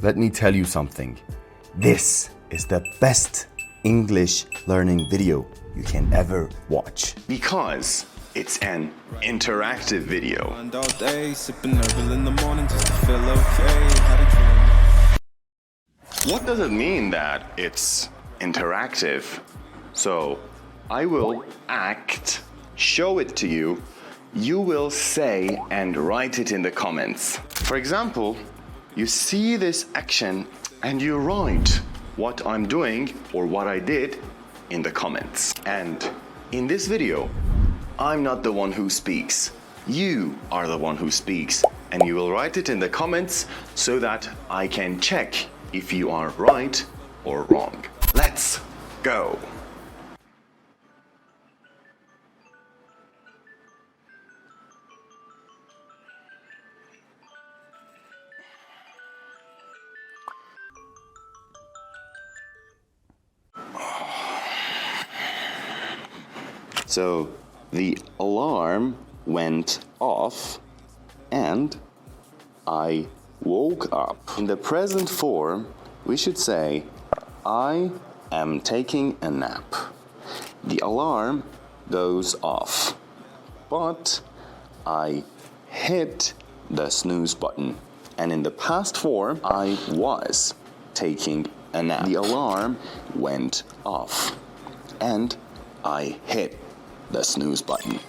Let me tell you something. This is the best English learning video you can ever watch. Because it's an interactive video. What does it mean that it's interactive? So I will act, show it to you, you will say and write it in the comments. For example, you see this action and you write what I'm doing or what I did in the comments. And in this video, I'm not the one who speaks. You are the one who speaks, and you will write it in the comments so that I can check if you are right or wrong. Let's go. So the alarm went off and I woke up. In the present form, we should say, I am taking a nap. The alarm goes off, but I hit the snooze button. And in the past form, I was taking a nap. The alarm went off and I hit the snooze button.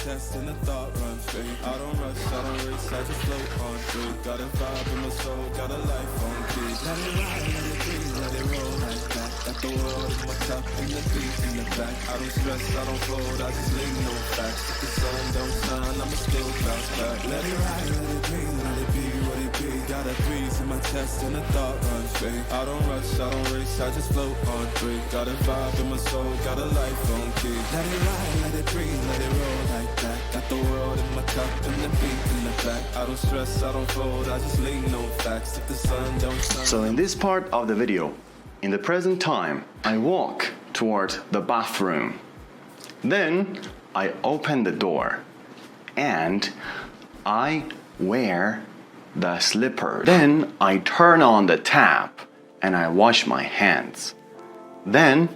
Chest and the thought runs free. I don't rush, I don't race, I just float on through. Got a vibe in my soul, got a life on key. Let it ride, let it breathe, let it roll like that. Got the world in my cup and the beat in the back. I don't stress, I don't fold, I just lean no facts. If the sun don't shine, I'ma still bounce back. Let it ride, let it breathe, let it be what it be. Got a breeze in my chest and the thought runs free. I don't rush, I don't race, I just float on through. Got a vibe in my soul, got a life on key. Let it ride, let it breathe, let it roll like that. Got the world in my cup and the beat in the back. I don't stress, I don't fold, I just lean no facts. If the sun don't shine. So in this part of the video, in the present time, I walk toward the bathroom. Then I open the door and I wear the slippers. Then I turn on the tap and I wash my hands. Then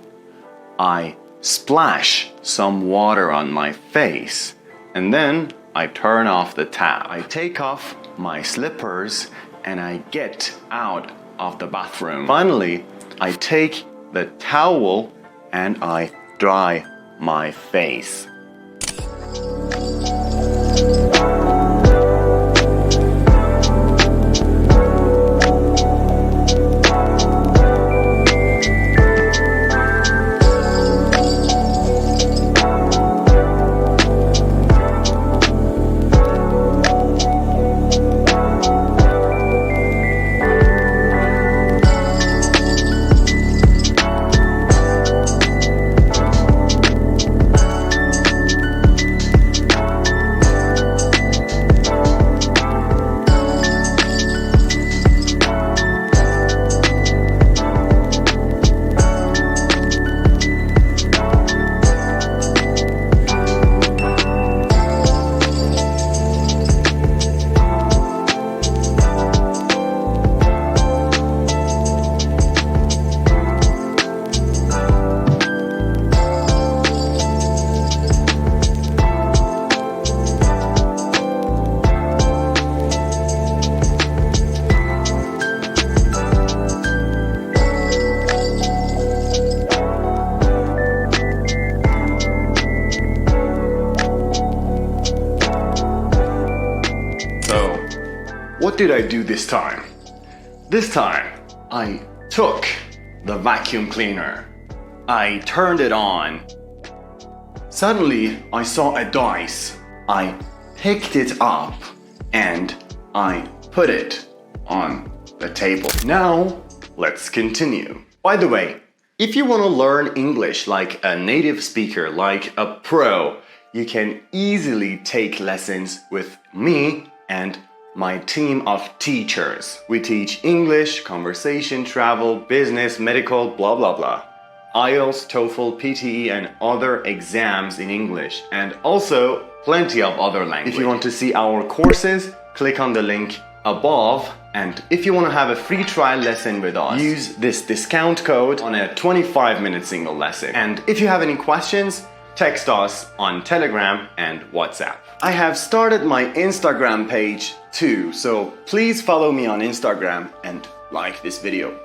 I splash some water on my face, and then I turn off the tap. I take off my slippers and I get out of the bathroom. Finally, I take the towel and I dry my face. What did I do this time? This time, I took the vacuum cleaner. I turned it on. Suddenly, I saw a dice. I picked it up and I put it on the table. Now, let's continue. By the way, if you want to learn English like a native speaker, like a pro, you can easily take lessons with me and my team of teachers. We teach English, conversation, travel, business, medical, blah blah blah. IELTS, TOEFL, PTE, and other exams in English, and also plenty of other languages. If you want to see our courses, click on the link above, and if you want to have a free trial lesson with us, use this discount code on a 25-minute single lesson. And if you have any questions, text us on Telegram and WhatsApp. I have started my Instagram page too, so please follow me on Instagram and like this video.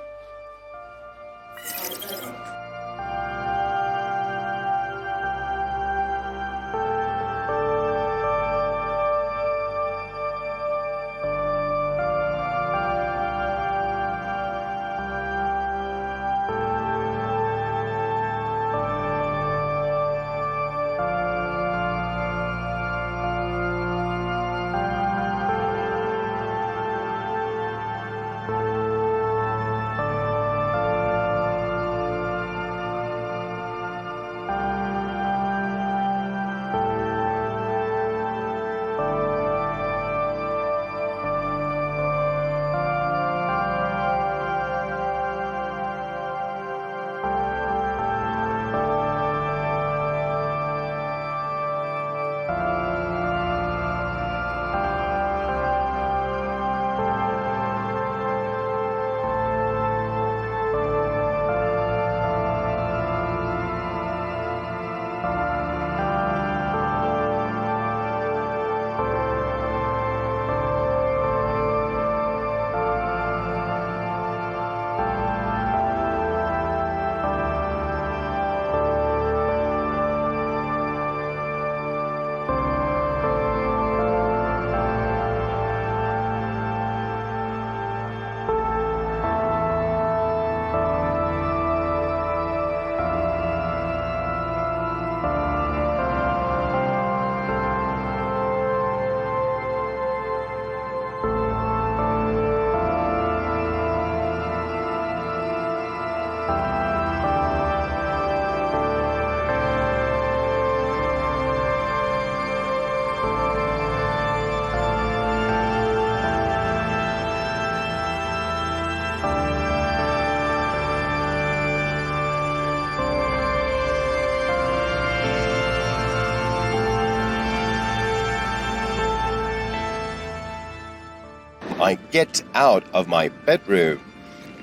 I get out of my bedroom.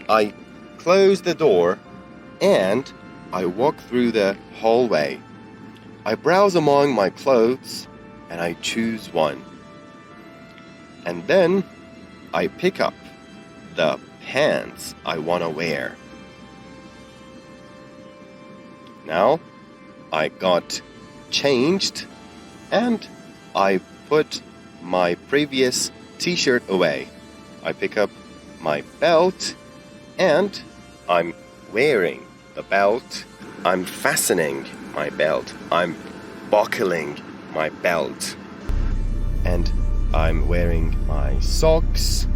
I close the door and I walk through the hallway. I browse among my clothes and I choose one. And then I pick up the pants I want to wear. Now I got changed and I put my previous t-shirt away. I pick up my belt and I'm wearing the belt. I'm fastening my belt. I'm buckling my belt. And I'm wearing my socks.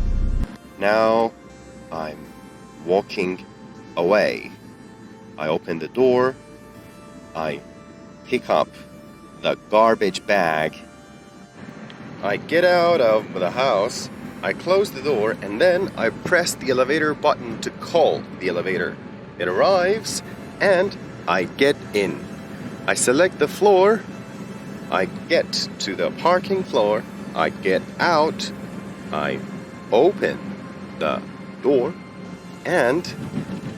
Now I'm walking away. I open the door. I pick up the garbage bag. I get out of the house, I close the door, and then I press the elevator button to call the elevator. It arrives, and I get in. I select the floor, I get to the parking floor, I get out, I open the door, and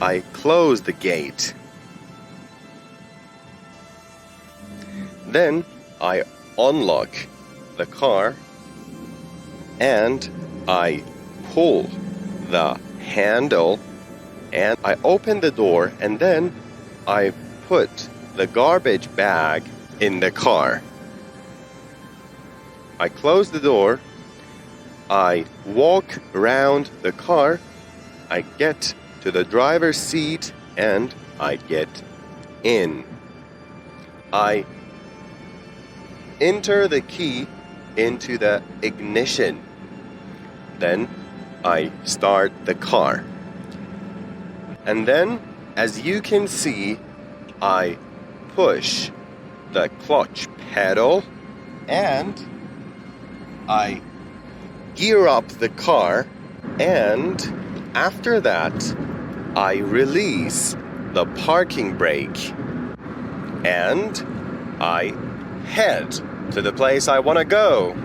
I close the gate. Then I unlock the car and I pull the handle and I open the door and then I put the garbage bag in the car. I close the door, I walk around the car, I get to the driver's seat and I get in. I enter the key into the ignition. Then I start the car. And then, as you can see, I push the clutch pedal and I gear up the car, and after that I release the parking brake and I head to the place I want to go.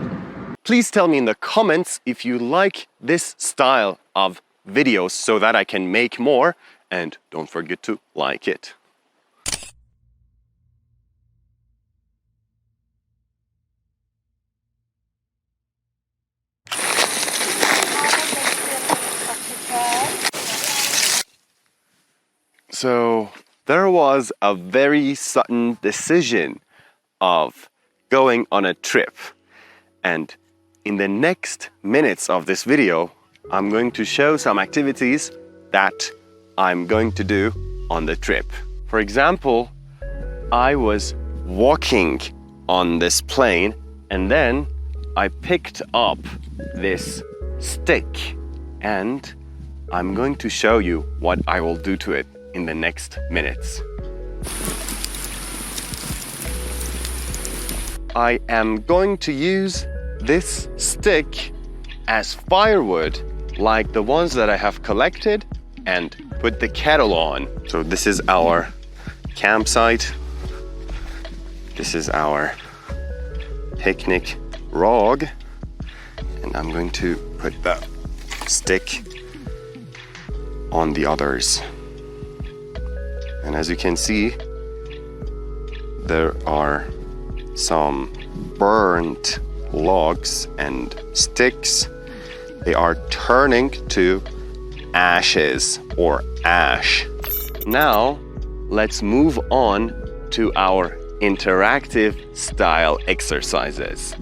Please tell me in the comments if you like this style of videos so that I can make more, and don't forget to like it. So there was a very sudden decision of going on a trip, and in the next minutes of this video I'm going to show some activities that I'm going to do on the trip. For example, I was walking on this plane and then I picked up this stick and I'm going to show you what I will do to it in the next minutes. I am going to use this stick as firewood, like the ones that I have collected, and put the kettle on. So this is our campsite. This is our picnic rug. And I'm going to put the stick on the others. And as you can see, there are some burnt logs and sticks. They are turning to ashes or ash. Now, let's move on to our interactive style exercises.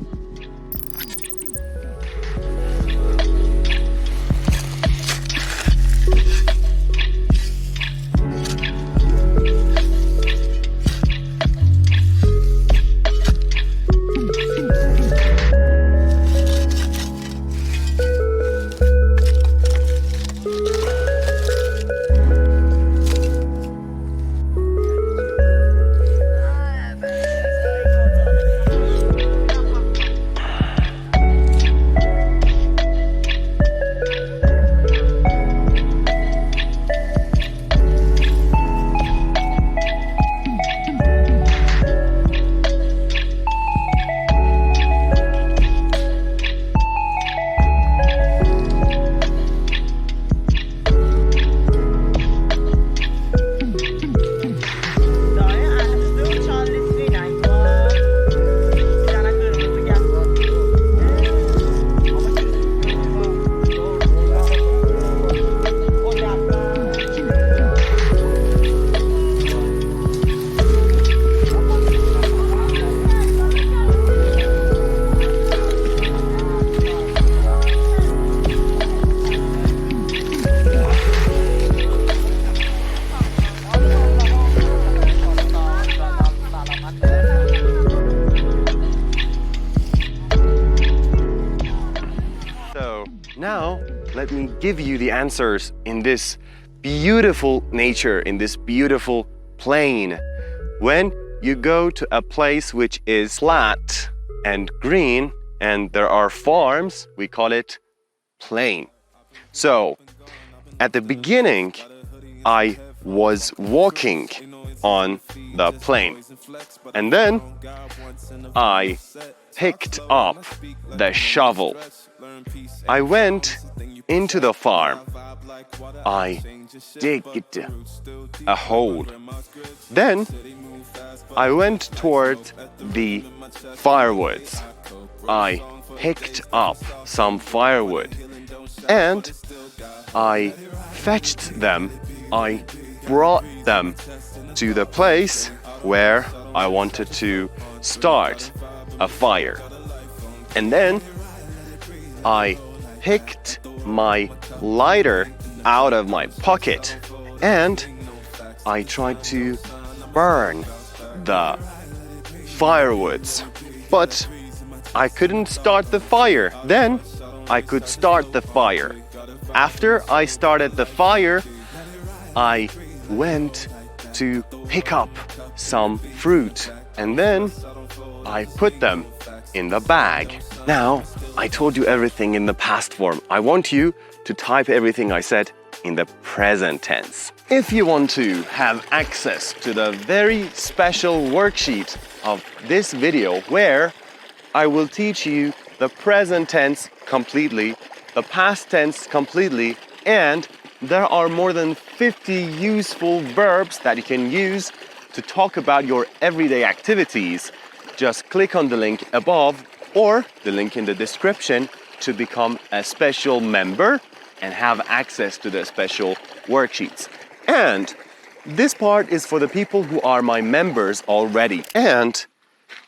Now, let me give you the answers in this beautiful nature, in this beautiful plain. When you go to a place which is flat and green and there are farms, we call it plain. So, at the beginning, I was walking on the plain, and then I picked up the shovel. I went into the farm. I digged a hole. Then I went toward the firewoods. I picked up some firewood and I fetched them. I brought them to the place where I wanted to start a fire. And then I picked my lighter out of my pocket and I tried to burn the firewoods, but I couldn't start the fire. Then I could start the fire. After I started the fire, I went to pick up some fruit and then I put them in the bag. Now, I told you everything in the past form. I want you to type everything I said in the present tense. If you want to have access to the very special worksheet of this video where I will teach you the present tense completely, the past tense completely, and there are more than 50 useful verbs that you can use to talk about your everyday activities, just click on the link above or the link in the description to become a special member and have access to the special worksheets. And this part is for the people who are my members already. And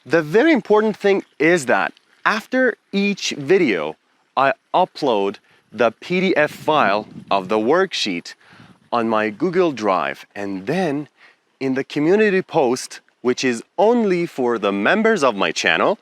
the very important thing is that after each video, I upload the PDF file of the worksheet on my Google Drive, and then in the community post, which is only for the members of my channel,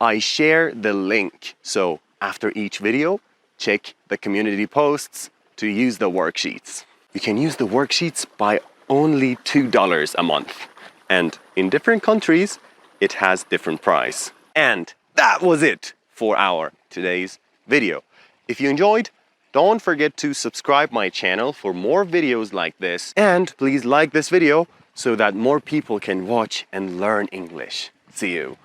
I share the link. So after each video, check the community posts to use the worksheets. You can use the worksheets by only $2 a month. And in different countries, it has different price. And that was it for our today's video. If you enjoyed, don't forget to subscribe my channel for more videos like this. And please like this video so that more people can watch and learn English. See you.